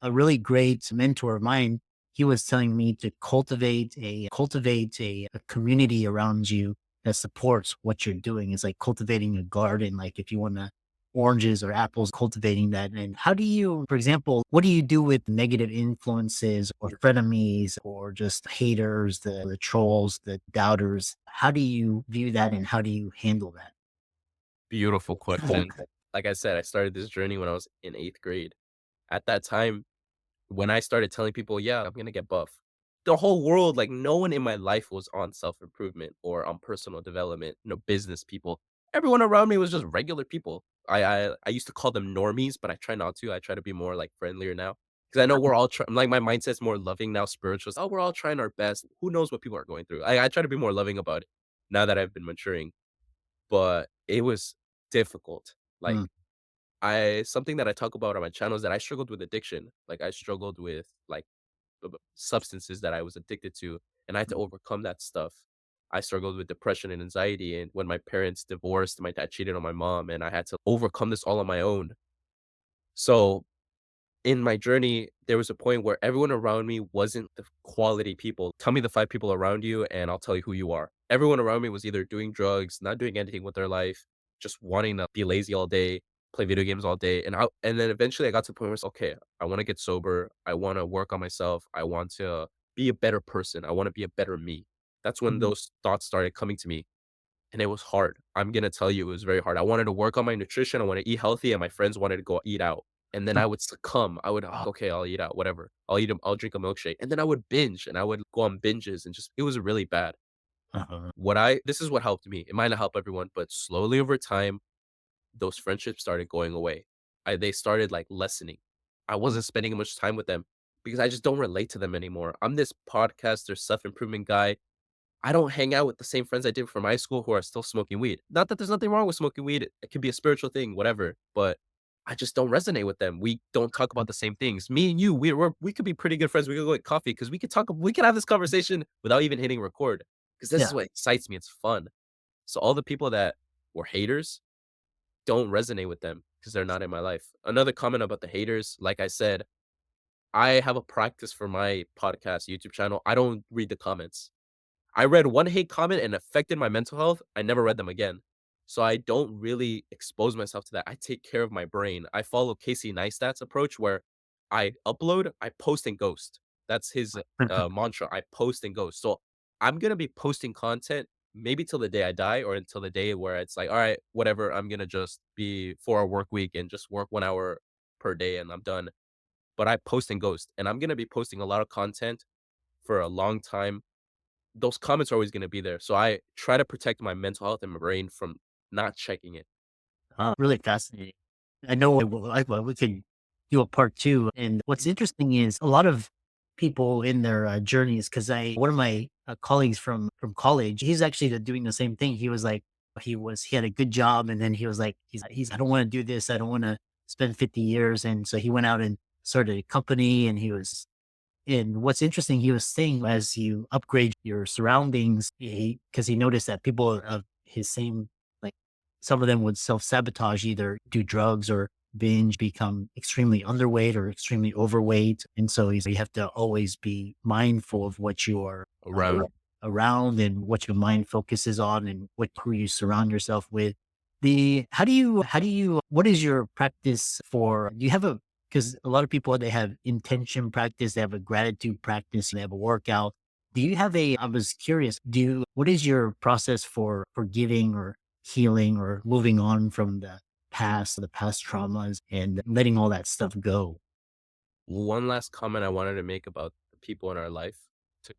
A really great mentor of mine, he was telling me to cultivate a community around you that supports what you're doing. It's like cultivating a garden. Like if you want to oranges or apples, cultivating that. And how do you, for example, what do you do with negative influences or frenemies or just haters, the trolls, the doubters? How do you view that and how do you handle that? Beautiful question. Like I said, I started this journey when I was in 8th grade. At that time, when I started telling people, "Yeah, I'm gonna get buff," the whole world, like, no one in my life was on self-improvement or on personal development, business people. Everyone around me was just regular people. I used to call them normies, but I try not to. I try to be more, like, friendlier now because I know we're all like, my mindset's more loving now, spiritual. Oh, we're all trying our best. Who knows what people are going through? I try to be more loving about it now that I've been maturing, but it was difficult. Like, Mm, I something that I talk about on my channel is that I struggled with addiction. Like, I struggled with, like, substances that I was addicted to, and I had to mm, overcome that stuff. I struggled with depression and anxiety, and when my parents divorced, my dad cheated on my mom, and I had to overcome this all on my own. So in my journey, there was a point where everyone around me wasn't the quality people. Tell me the 5 people around you, and I'll tell you who you are. Everyone around me was either doing drugs, not doing anything with their life, just wanting to be lazy all day, play video games all day. And then eventually I got to the point where it's okay, I want to get sober. I want to work on myself. I want to be a better person. I want to be a better me. That's when mm, those thoughts started coming to me. And it was hard. I'm gonna tell you, it was very hard. I wanted to work on my nutrition, I wanna eat healthy, and my friends wanted to go eat out. And then I would succumb. I would, "Oh, okay, I'll eat out, whatever. I'll drink a milkshake." And then I would binge, and I would go on binges and just it was really bad. uh-huh, This is what helped me. It might not help everyone, but slowly over time, those friendships started going away. They started, like, lessening. I wasn't spending much time with them because I just don't relate to them anymore. I'm this podcaster, self-improvement guy. I don't hang out with the same friends I did from high school who are still smoking weed. Not that there's nothing wrong with smoking weed. It could be a spiritual thing, whatever. But I just don't resonate with them. We don't talk about the same things. Me and you, we could be pretty good friends. We could go get coffee because we could have this conversation without even hitting record. Because this is yeah. what excites me. It's fun. So all the people that were haters don't resonate with them because they're not in my life. Another comment about the haters, like I said, I have a practice for my podcast YouTube channel. I don't read the comments. I read one hate comment and affected my mental health. I never read them again. So I don't really expose myself to that. I take care of my brain. I follow Casey Neistat's approach where I upload, I post and ghost. That's his mantra. I post and ghost. So I'm gonna be posting content maybe till the day I die or until the day where it's like, all right, whatever. I'm gonna just be 4 hour work week and just work 1 hour per day and I'm done. But I post and ghost, and I'm gonna be posting a lot of content for a long time. Those comments are always gonna be there, so I try to protect my mental health and my brain from not checking it. Really fascinating. I know we could do a part two. And what's interesting is a lot of people in their journeys, because one of my colleagues from college, he's actually doing the same thing. He was like, he had a good job, and then he was like, I don't want to do this. I don't want to spend 50 years. And so he went out and started a company, and and what's interesting, he was saying as you upgrade your surroundings, because he noticed that people of his same, like some of them would self sabotage, either do drugs or binge, become extremely underweight or extremely overweight. And so you have to always be mindful of what you are Around. around and what your mind focuses on and who you surround yourself with. How do you, what is your practice for, do you have a, because a lot of people, they have intention practice, they have a gratitude practice, they have a workout. Do you have a, I was curious, what is your process for forgiving or healing or moving on from the past traumas and letting all that stuff go? One last comment I wanted to make about the people in our life, to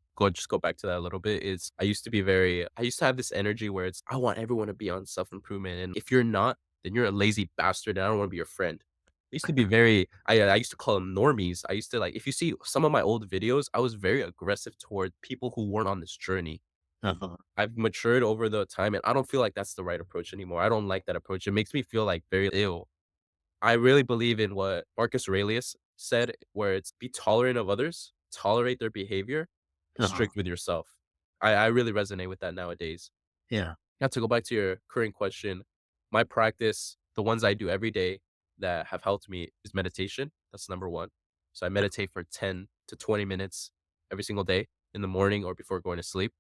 go back to that a little bit, is I used to have this energy where it's, I want everyone to be on self-improvement, and if you're not, then you're a lazy bastard, and I don't wanna be your friend. I used to be very I used to call them normies. I used to, like, if you see some of my old videos, I was very aggressive toward people who weren't on this journey. Uh-huh. I've matured over the time, and I don't feel like that's the right approach anymore. I don't like that approach. It makes me feel, like, very ill. I really believe in what Marcus Aurelius said, where it's, be tolerant of others, tolerate their behavior, Uh-huh. strict with yourself. I really resonate with that nowadays. Yeah. Now to go back to your current question, my practice, the ones I do every day that have helped me is meditation. That's number one. So I meditate for 10 to 20 minutes every single day in the morning or before going to sleep.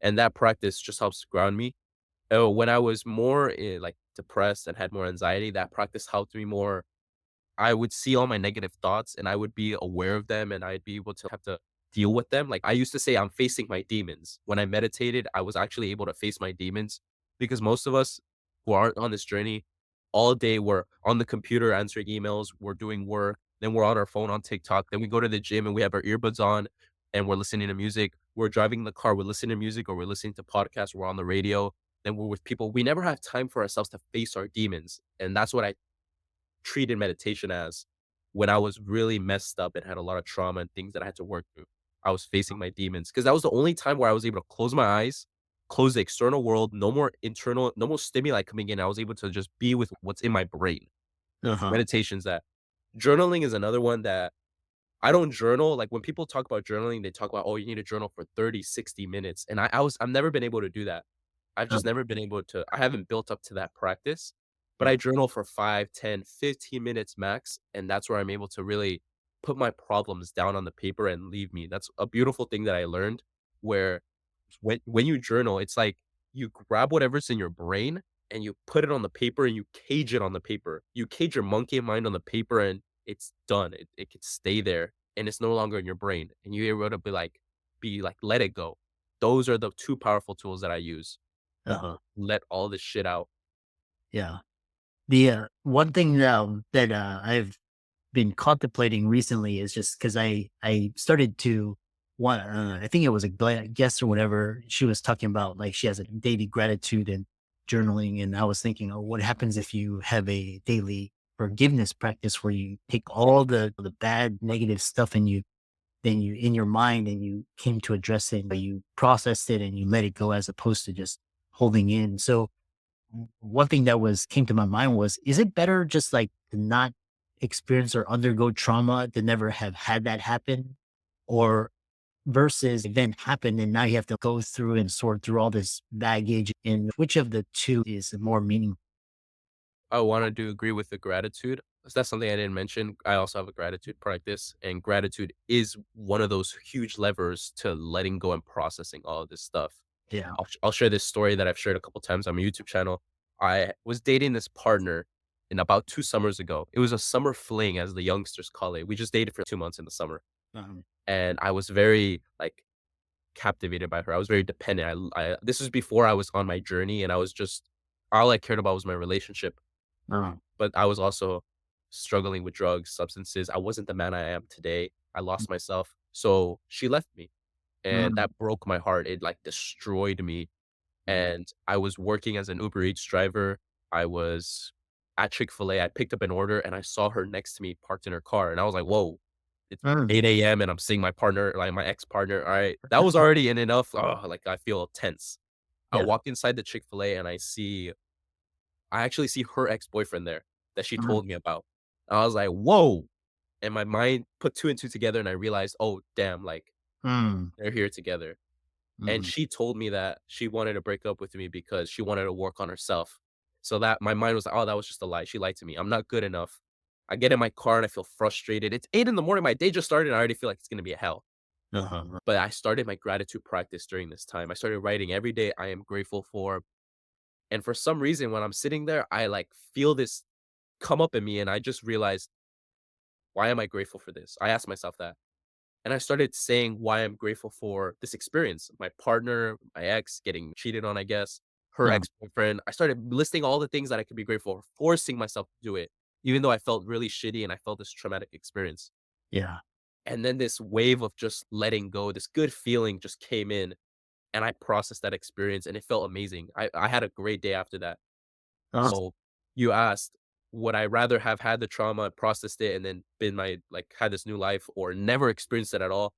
And that practice just helps ground me. Oh, when I was more like depressed and had more anxiety, that practice helped me more. I would see all my negative thoughts and I would be aware of them and I'd be able to have to deal with them. Like I used to say, I'm facing my demons. When I meditated, I was actually able to face my demons because most of us who aren't on this journey all day, we're on the computer answering emails, we're doing work, then we're on our phone on TikTok, then we go to the gym and we have our earbuds on and we're listening to music. We're driving the car, we're listening to music or we're listening to podcasts, we're on the radio, then we're with people. We never have time for ourselves to face our demons. And that's what I treated meditation as when I was really messed up and had a lot of trauma and things that I had to work through. I was facing my demons because that was the only time where I was able to close my eyes, close the external world, no more stimuli coming in. I was able to just be with what's in my brain. Uh-huh. Meditation's that. Journaling is another one that I don't journal. Like when people talk about journaling, they talk about, oh, you need to journal for 30, 60 minutes. And I've never been able to do that. I've Uh, just never been able to, I haven't built up to that practice, but yeah. I journal for 5, 10, 15 minutes max. And that's where I'm able to really put my problems down on the paper and leave me. That's a beautiful thing that I learned where when you journal, it's like you grab whatever's in your brain and you put it on the paper and you cage it on the paper. You cage your monkey mind on the paper and it's done. It can stay there and it's no longer in your brain. And you're able to be like, let it go. Those are the two powerful tools that I use. Uh-huh. Let all this shit out. Yeah. The one thing that I've been contemplating recently is just because I started to want, I think it was a guest or whatever. She was talking about like she has a daily gratitude and journaling, and I was thinking, oh, what happens if you have a daily forgiveness practice where you take all the bad negative stuff and you in your mind and you came to address it, but you processed it and you let it go as opposed to just holding in. So one thing that was came to my mind was, is it better just like to not experience or undergo trauma, to never have had that happen, or versus event happened and now you have to go through and sort through all this baggage, and which of the two is more meaningful? I wanna do agree with the gratitude. 'Cause that's something I didn't mention. I also have a gratitude practice, and gratitude is one of those huge levers to letting go and processing all of this stuff. Yeah. I'll share this story that I've shared a couple times on my YouTube channel. I was dating this partner in about 2 summers ago. It was a summer fling, as the youngsters call it. We just dated for 2 months in the summer, Um, and I was very, like, captivated by her. I was very dependent. I this was before I was on my journey, and I was just all I cared about was my relationship. uh, But I was also struggling with drugs, substances. I wasn't the man I am today. I lost myself. So she left me, and mm, that broke my heart. It like destroyed me. And I was working as an Uber Eats driver. I was at Chick-fil-A. I picked up an order and I saw her next to me parked in her car. And I was like, whoa, it's mm, 8 a.m. and I'm seeing my partner, like my ex-partner. All right. That was already in enough. Oh, like I feel tense. I yeah. walk inside the Chick-fil-A and I actually see her ex-boyfriend there that she Mm, told me about. I was like, "Whoa," and my mind put 2 and 2 together, and I realized, "Oh, damn, like, mm, they're here together." And mhm, she told me that she wanted to break up with me because she wanted to work on herself. So that my mind was like, "Oh, that was just a lie. She lied to me. I'm not good enough." I get in my car and I feel frustrated. It's 8 in the morning. My day just started and I already feel like it's gonna be a hell. Uh-huh. But I started my gratitude practice during this time. I started writing every day I am grateful for. And for some reason, when I'm sitting there, I like feel this come up in me and I just realized, why am I grateful for this? I asked myself that. And I started saying why I'm grateful for this experience. My partner, my ex getting cheated on, I guess, her Uh, ex-boyfriend. I started listing all the things that I could be grateful for, forcing myself to do it, even though I felt really shitty and I felt this traumatic experience. yeah. And then this wave of just letting go, this good feeling just came in and I processed that experience and it felt amazing. I had a great day after that. Oh, So you asked, would I rather have had the trauma, processed it, and then been my like had this new life or never experienced it at all?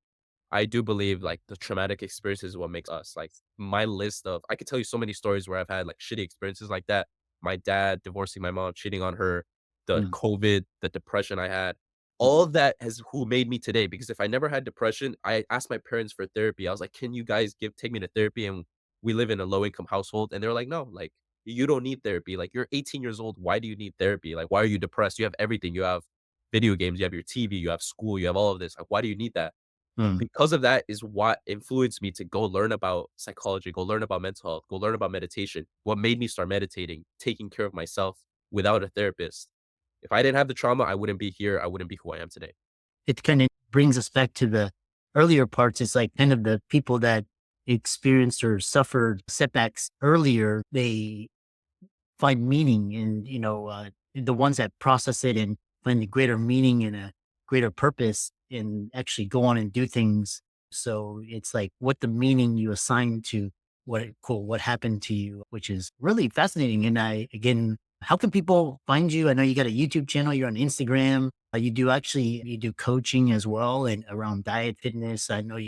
I do believe, like, the traumatic experience is what makes us, like, my list of I could tell you so many stories where I've had, like, shitty experiences like that. My dad divorcing my mom, cheating on her, the mm, COVID, the depression I had. mm, All of that has who made me today, because if I never had depression, I asked my parents for therapy. I was like, "Can you guys take me to therapy?" And we live in a low-income household, and they were like, "No, like, you don't need therapy. Like, you're 18 years old. Why do you need therapy? Like, why are you depressed? You have everything. You have video games, you have your TV, you have school, you have all of this. Like, why do you need that?" mm. Because of that is what influenced me to go learn about psychology, go learn about mental health, go learn about meditation. What made me start meditating, taking care of myself without a therapist. If I didn't have the trauma, I wouldn't be here. I wouldn't be who I am today. It kind of brings us back to the earlier parts. It's like kind of the people that experienced or suffered setbacks earlier, they find meaning in, the ones that process it and find a greater meaning and a greater purpose and actually go on and do things. So it's like what the meaning you assign to what happened to you, which is really fascinating. And again, how can people find you? I know you got a YouTube channel, you're on Instagram. You do coaching as well and around diet, fitness. I know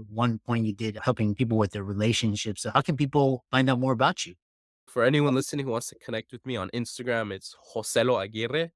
one point you did helping people with their relationships. So how can people find out more about you? For anyone listening who wants to connect with me on Instagram, it's Joselo Aguirre,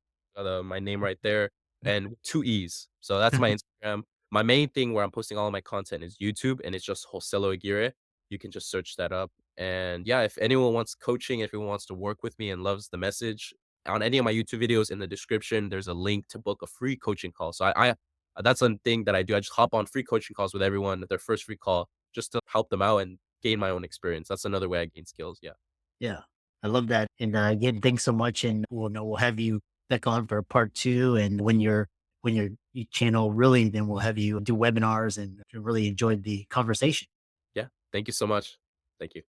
my name right there, and 2 E's. So that's my Instagram. My main thing where I'm posting all of my content is YouTube, and it's just Joselo Aguirre. You can just search that up. And yeah, if anyone wants coaching, if anyone wants to work with me and loves the message, on any of my YouTube videos in the description, there's a link to book a free coaching call. So I that's one thing that I do. I just hop on free coaching calls with everyone, their first free call, just to help them out and gain my own experience. That's another way I gain skills. Yeah. Yeah, I love that. And again, thanks so much. And we'll have you back on for part two. And when your channel really, then we'll have you do webinars and really enjoyed the conversation. Yeah. Thank you so much. Thank you.